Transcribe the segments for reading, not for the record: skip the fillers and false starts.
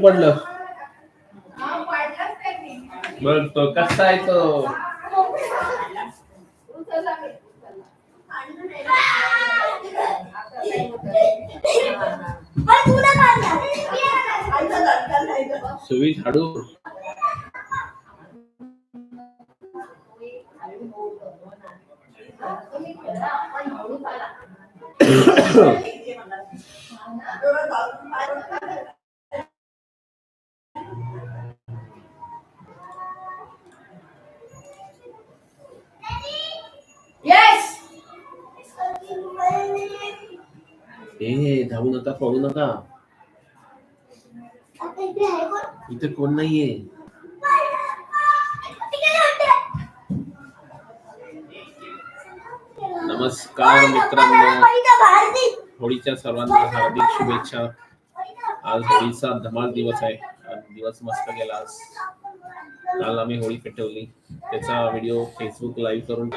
पडलं बघ तो कसा आहे तो. सुवी झाडू धावू नका, पळू नका. इथे कोण नाहीये. नमस्कार मित्रांनो, होळीच्या सर्वांना हार्दिक शुभेच्छा. आज होळीचा धमाल दिवस आहे. आज दिवस मस्त गेला. काल आम्ही होळी पेटवली, त्याचा व्हिडिओ फेसबुक लाईव्ह करून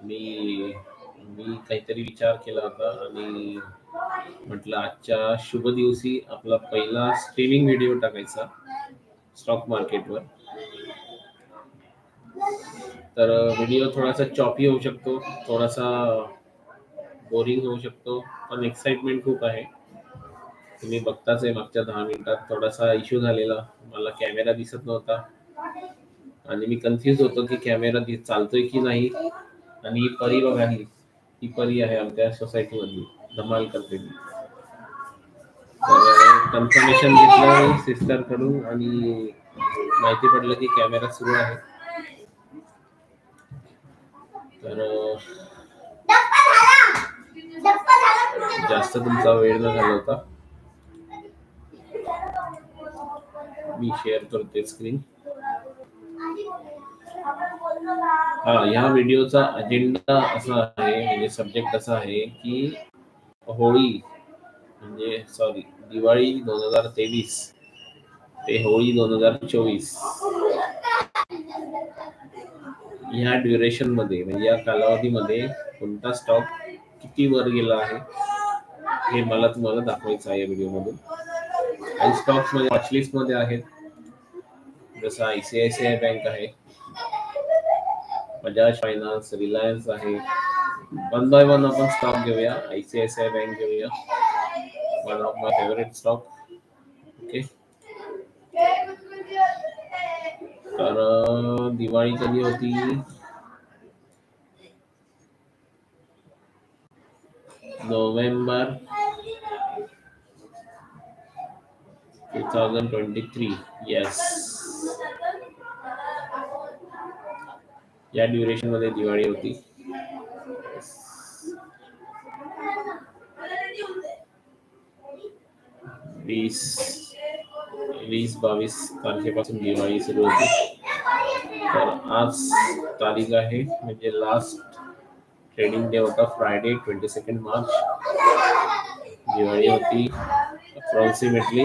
मी काहीतरी विचार केला होता आणि म्हटलं आजच्या शुभ दिवशी आपला पहिला स्ट्रीमिंग व्हिडिओ टाकायचा स्टॉक मार्केटवर. तर व्हिडिओ थोडासा चॉपी होऊ शकतो, थोडासा बोरिंग होऊ शकतो, पण एक्साइटमेंट खूप आहे. तुम्ही बघताच आहे मागच्या 10 मिनिटात थोडासा इश्यू झालेला. मला कॅमेरा दिसत नव्हता आणि मी कन्फ्यूज होतो की कॅमेरा चालतोय की नाही. आणि ही परी बघा, ही परी आहे आमच्या सोसायटी मधली, धमाल करते. कन्फर्मेशन घेतलं सिस्टर कडून आणि माहिती पडलं की कॅमेरा सुरू आहे. तर जास्त तुमचा वेळ न घालवता मी शेअर करते स्क्रीन. ह्या व्हिडिओचा अजेंडा असा आहे, म्हणजे सब्जेक्ट असा आहे की होळी म्हणजे दिवाळी 2023 ते होळी 2024 ह्या ड्युरेशन मध्ये, म्हणजे या कालावधीमध्ये कोणता स्टॉक किती वर गेला आहे हे मला तुम्हाला दाखवायचं आहे या व्हिडिओ मधून. काही स्टॉक्स मध्ये वॉचलिस्ट मध्ये आहेत, जसं ICICI बँक आहे, बजाज फायनान्स, रिलायन्स आहे. वन बाय वन आपण स्टॉक घेऊया. ICICI बँक घेऊया, one of my favourite stock. Okay, तर दिवाळी कधी होती? नोव्हेंबर 2023. येस, या ड्युरेशन मध्ये दिवाळी होती. 20-22 तारखेपासून दिवाळी सुरू होती. तर आज तारीख आहे, म्हणजे लास्ट ट्रेडिंग डे होता फ्रायडे 22 मार्च. दिवाळी होती अप्रॉक्सिमेटली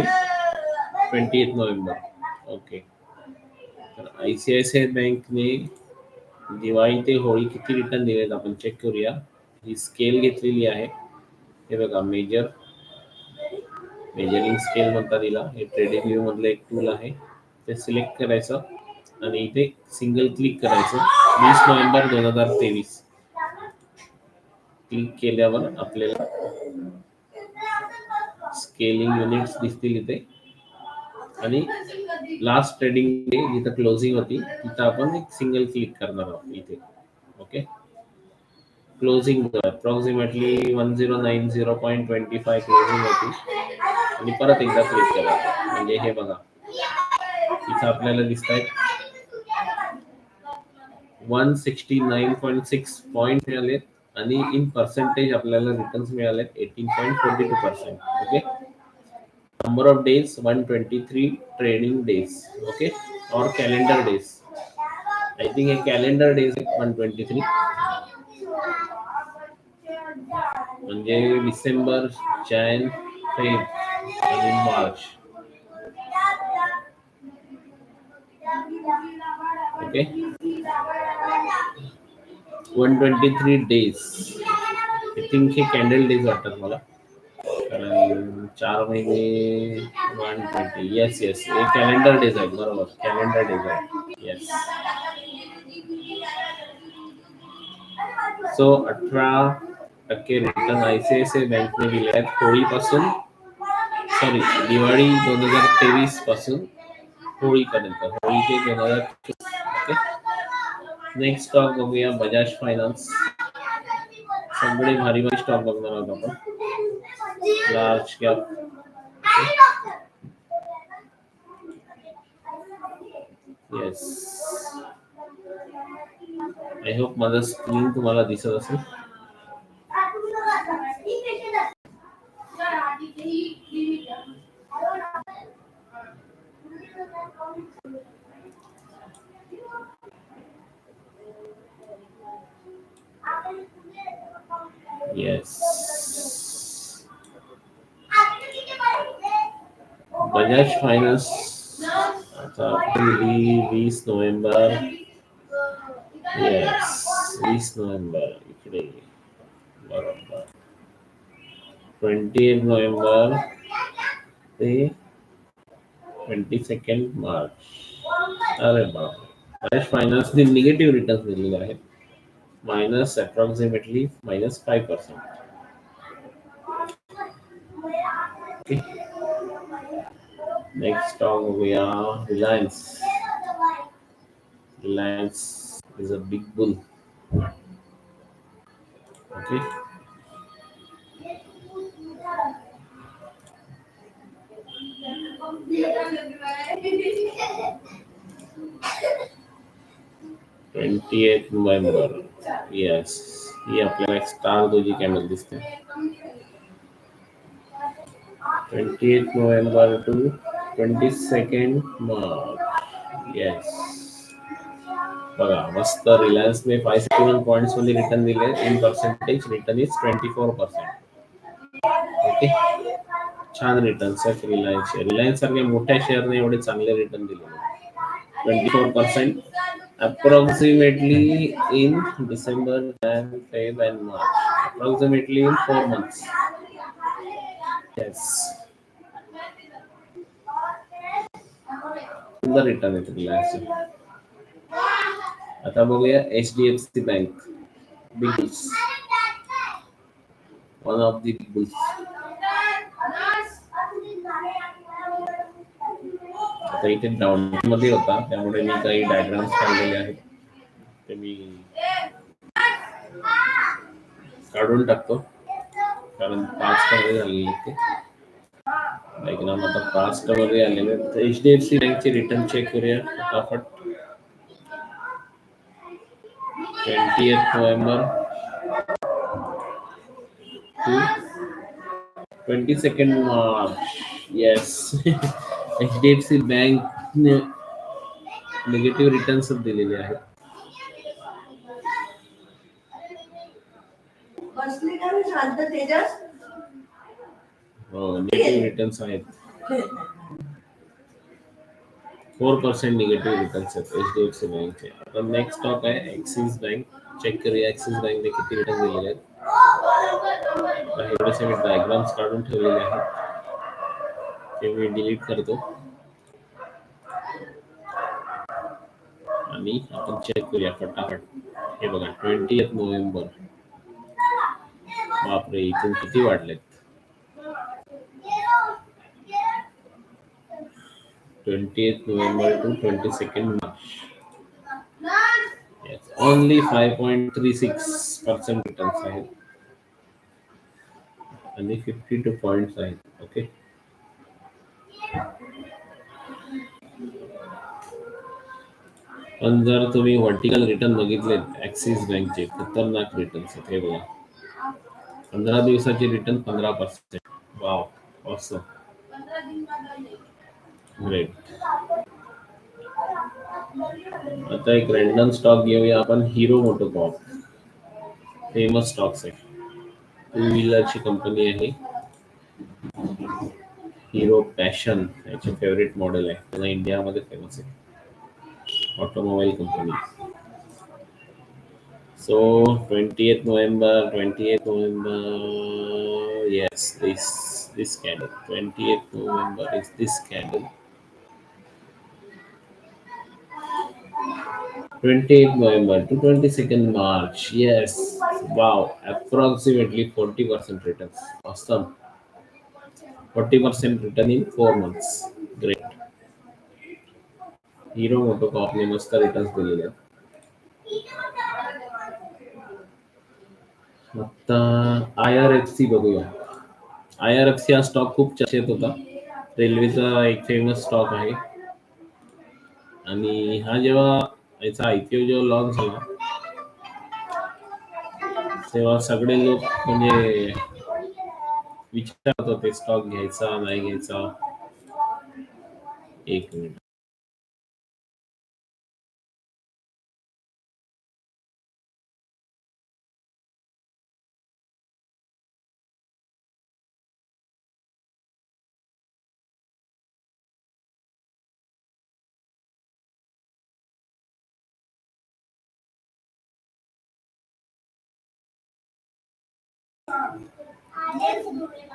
28 नोव्हेंबर. ओके, तर ICICI बँकने दिवाळी ते होळी किती रिटर्न दिलेत आपण चेक करूया. ही स्केल घेतलेली आहे, हे बघा, मेजरिंग स्केल म्हणतात तिला. हे ट्रेडिंग व्ह्यू मधलं एक टूल आहे, ते सिलेक्ट करायचं आणि इथे सिंगल क्लिक करायचं. 20 नोव्हेंबर 2023 क्लिक केल्यावर आपल्याला स्केलिंग युनिट्स दिसतील इथे, आणि लास्ट ट्रेडिंग डे जिथं क्लोजिंग होती तिथं आपण एक सिंगल क्लिक करणार आहोत इथे. ओके, क्लोजिंग अप्रॉक्सिमेटली 1090.25 क्लोजिंग होती, आणि परत एकदा क्लिक करा. म्हणजे हे बघा, इथं आपल्याला दिसत आहेत 169.6 पॉइंट मिळाले, आणि इन पर्सेंटेज आपल्याला रिटर्न्स मिळाले 18.42%. Okay, number of days 123 trading days. Okay, और कॅलेंडर डेज, आय थिंक हे कॅलेंडर डेज 123, म्हणजे डिसेंबर, जॅन, फेब आणि March. Okay, 123 days. I think हे कॅन्डल डेज वाटतात मला, कारण 4 महिने 120. येस येस, हे कॅलेंडर डेज आहेत, बरोबर, कॅलेंडर डेज आहेत. येस. सो 18% रिटर्न ICICI बँकने दिले आहेत होळीपासून, सॉरी, दिवाळी 2023 पासून होळीपर्यंत, होळी ते 2024. ओके. नेक्स्ट स्टॉक बघूया, बजाज फायनान्स. सगळे भारी भारी स्टॉक बघणार आहोत आपण. Large cap. Yes, I hope माझं स्क्रीन तुम्हाला दिसत असेल. येस, बजाज फायनान्स आता आपली 20 नोव्हेंबर. येस, 20 नोव्हेंबर इकडे, बरोबर, 28 नोव्हेंबर ते 22 मार्च. अरे बाप, बजाज फायनान्सने निगेटिव्ह रिटर्न दिलेले आहेत, मायनस अप्रॉक्सिमेटली -5%. नेक्स्ट स्टॉक बघूया, Reliance. Reliance is a big bull. Okay. November. Yes, ही आपल्याला एक स्टार दोजी कॅन्डल दिसते. 28 नोव्हेंबर टू 22 मार्च. येस, बघा, मस्त. रिलायन्सने 561 पॉइंट्स मध्ये रिटर्न दिले. In percentage return is 24%. Okay, छान रिटर्न्स आहेत रिलायन्सचे. रिलायन्स सारख्या मोठ्या शेअरने एवढे चांगले रिटर्न दिले. 24% approximately in December and Feb and March. Approximately in 4 months. Yes. सुंदर रिटर्न आहे रिलायन्सचे. आता बघूया HDFC bank. Big bulls, one of the big bulls. आता इथे डाऊन मध्ये होता, त्यामुळे मी काही डायग्राम्स काढलेले आहेत, ते मी काढून टाकतो, कारण फास्ट मध्ये झालेले ते डायग्राम आता फास्ट मध्ये आलेले. HDFC बँकचे रिटर्न चेक करूया फटाफट. 20 November to 22 March. Yes, HDFC bank negative returns दिलेले आहेत. निगेटिव्ह रिटर्न्स आहेत, 4% निगेटिव्ह रिटर्न्स आहेत HDFC बँकचे. आता नेक्स्ट स्टॉक आहे ॲक्सिस बँक. चेक करूया ॲक्सिस बँकने किती रिटर्न दिलेले आहेत. एवढेसे मी डायग्राम्स काढून ठेवलेले आहेत, ते मी डिलीट करतो आणि आपण चेक करूया फटाफट. हे बघा, 20 नोव्हेंबर. बापरे, इथून किती वाढलेत. 20 November to 22 March. Yes, only 5.36% returns आहेत आणि 52 पॉइंट्स आहेत. ओके, पण जर तुम्ही व्हर्टिकल रिटर्न बघितले ॲक्सिस बँकचे, खतरनाक रिटर्न्स आहेत. हे बघा, 15 दिवसाचे रिटर्न 15%. Wow, awesome, great. आता एक रँडम स्टॉक घेऊया आपण, हिरो मोटोकॉर्प. फेमस स्टॉक्स आहे, 2 व्हीलरची कंपनी आहे. हिरो पॅशन याचे फेवरेट मॉडेल आहे, त्याला इंडियामध्ये फेमस आहे, automobile company. So 20th November, yes, this this candle. 20th November is this candle. 28th November to 22nd March. Yes. Wow. Approximately 40% returns. Awesome. 40% return in 4 months. Great. Hero मोटोकॉर्पने मस्त returns दिलेले आहेत. आता IRFC बघूया. IRFC हा stock खूप चर्चेत होता. रेल्वेचा एक फेमस स्टॉक आहे आणि हा जेव्हा याचा IPO जेव्हा लॉन्च झाला तेव्हा सगळे लोक म्हणजे विचारत होते स्टॉक घ्यायचा नाही घ्यायचा. एक मिनिट.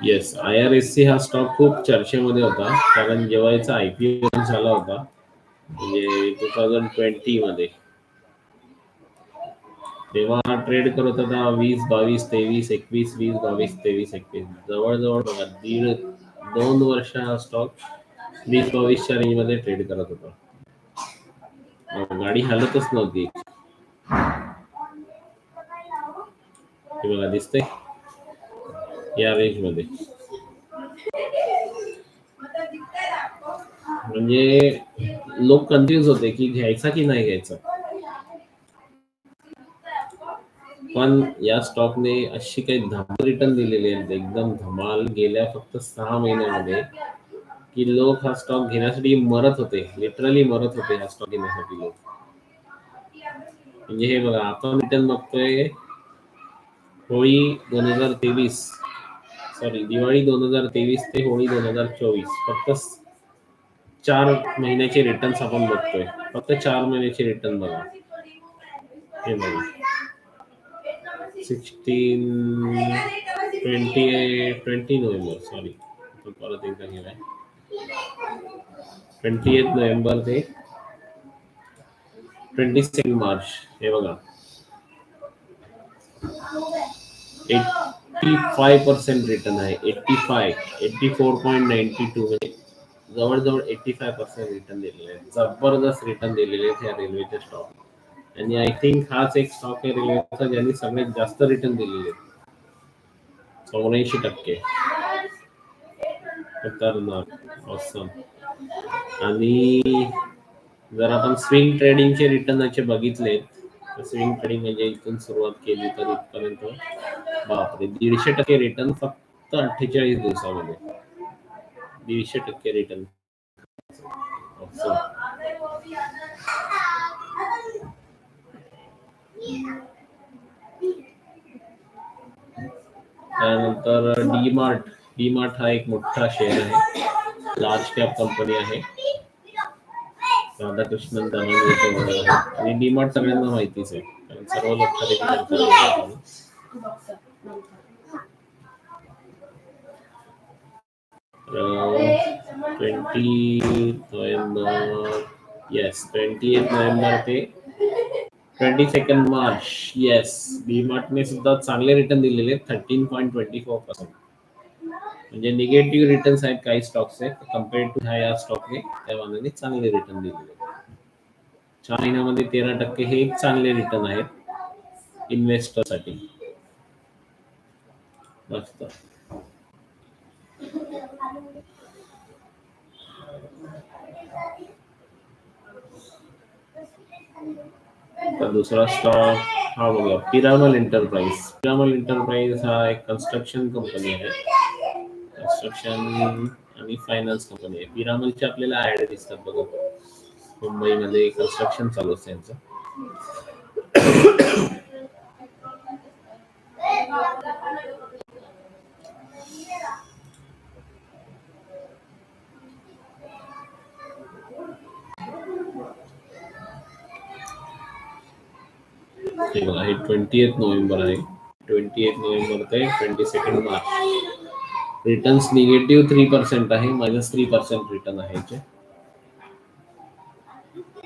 येस, IRSC हा स्टॉक खूप चर्चेमध्ये होता कारण जेव्हा याचा IPO झाला होता म्हणजे 2020 मध्ये तेव्हा ट्रेड करत होता 20, 22, 23, 21, 20, 22, 23, 21. जवळजवळ बघा 2 वर्ष हा स्टॉक 20-22च्या रेंज मध्ये ट्रेड करत होता. गाडी हलतच नव्हती. हे बघा दिसतंय या रेंज मध्ये. म्हणजे लोक कन्फ्युज होते की घ्यायचा की नाही घ्यायचा. पण या स्टॉकने अशी काही धमाल रिटर्न दिलेली आहेत एकदम धमाल गेल्या फक्त 6 महिन्यामध्ये की लोक हा स्टॉक घेण्यासाठी मरत होते. लिटरली मरत होते हा स्टॉक घेण्यासाठी लोक. म्हणजे हे बघा आपण रिटर्न बघतोय होळी 2023 सॉरी दिवाळी 2023 ते होळी 2024 फक्त 4 महिन्याचे रिटर्न्स आपण बघतोय. फक्त 4 महिन्याचे रिटर्न बघा. हे बघा 20 नोव्हेंबर सॉरी तो परत एकदा गेलाय 28 नोव्हेंबर ते 22 मार्च. हे बघा 85% रिटर्न आहे. 84.92 म्हणजे जवळजवळ 85% रिटर्न दिलेले आहेत. जबरदस्त रिटर्न दिलेले आहेत या रेल्वेच्या स्टॉक आणि आय थिंक हाच एक स्टॉक आहे रेल्वेचा ज्यांनी सगळ्यात जास्त रिटर्न दिलेले आहेत. 84%. खतरनाक ऑसम. आणि जर आपण स्विंग ट्रेडिंगचे रिटर्नचे बघितले स्विंग ट्रेडिंग म्हणजे इथून सुरुवात केली तर इथपर्यंत बापरे 150% रिटर्न फक्त 48 दिवसामध्ये. 150% रिटर्न. त्यानंतर डीमार्ट हा एक मोठा शेअर आहे. लार्ज कॅप कंपनी आहे. राधाकृष्णन धनंजय आणि डीमार्ट सगळ्यांना माहितीच आहे कारण सर्व लोक खरेदी करतात. 20 नोव्हेंबर येस 28 नोव्हेंबर ते 22 मार्च. येस डीमार्टने सुद्धा चांगले रिटर्न दिलेले 13.24%. म्हणजे निगेटिव्ह रिटर्न्स आहेत काही स्टॉक्स आहेत कम्पेअर्ड टू ह्या स्टॉकने त्या मानाने चांगले रिटर्न दिलेले. 4 महिन्यामध्ये 13% हे एक चांगले रिटर्न आहेत इन्व्हेस्टरसाठी. मस्त. तर दुसरा स्टॉक हा बघूया पिरामल एंटरप्राइज. पिरामल एंटरप्राइज हा एक कन्स्ट्रक्शन कंपनी आहे. कन्स्ट्रक्शन आणि फायनान्स कंपनी आहे. पिरामलचे आपल्याला ऍड दिसतात बघा मुंबईमध्ये कन्स्ट्रक्शन चालू असतं त्यांचं. हे बघा हे 28 नोव्हेंबर आहे. 28 नोव्हेंबर ते 22 मार्च रिटर्न्स निगेटिव्ह 3% आहे, -3% रिटर्न आहे याचे.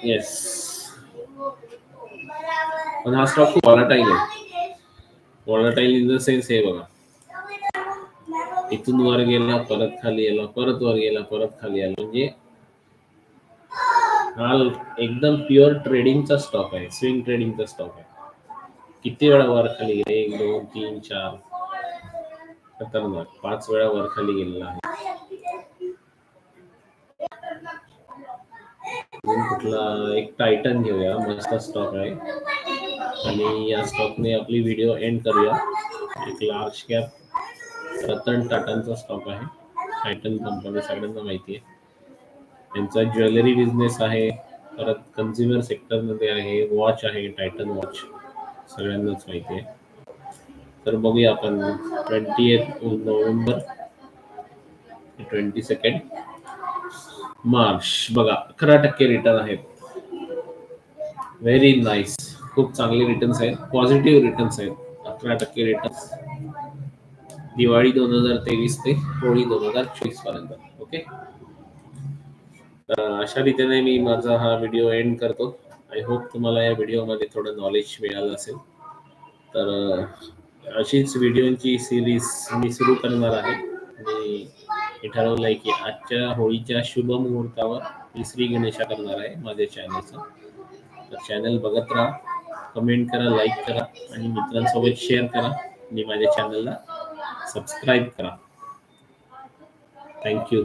येस, पण हा स्टॉक खूप व्हॉलाटाईल आहे. व्हॉलाटाईल इन द सेन्स हे बघा, इथून वर गेला, परत खाली आला, परत वर गेला, परत खाली आला. म्हणजे हा एकदम प्युअर ट्रेडिंगचा स्टॉक आहे, स्विंग ट्रेडिंगचा स्टॉक आहे. किती वेळा वर खाली गेले? 1, 2, 3, 4, खतरनाक 5 वेळा वर खाली गेलेला आहे. कुठला एक टायटन घेऊया, मस्त स्टॉक आहे. आणि या स्टॉकने आपली व्हिडिओ एंड करूया. एक लार्ज कॅप रतन टाटांचा स्टॉक आहे. टायटन कंपनी सगळ्यांना माहिती आहे. त्यांचा ज्वेलरी बिझनेस आहे, परत कन्झ्युमर सेक्टरमध्ये आहे, वॉच आहे, टायटन वॉच सगळ्यांनाच माहिती आहे. तर बघूया आपण 28 नोव्हेंबर 22 मार्च बघा, 11% रिटर्न आहेत. व्हेरी नाईस, खूप चांगले रिटर्न्स आहेत, पॉझिटिव्ह रिटर्न्स आहेत. 11% रिटर्न्स दिवाळी 2023 ते होळी 2024 पर्यंत. ओके, अशा रीतीने मी माझा हा व्हिडिओ एंड करतो. आय होप तुम्हाला या व्हिडिओमध्ये थोडं नॉलेज मिळालं असेल. तर अशीच व्हिडिओची सिरीज मी सुरू करणार आहे. मी हे ठरवलं आहे की आजच्या होळीच्या शुभ मुहूर्तावर मी श्री गणेशा करणार आहे माझ्या चॅनलचं. तर चॅनल बघत राहा, कमेंट करा, लाईक करा आणि मित्रांसोबत शेअर करा आणि माझ्या चॅनलला सबस्क्राईब करा. थँक्यू.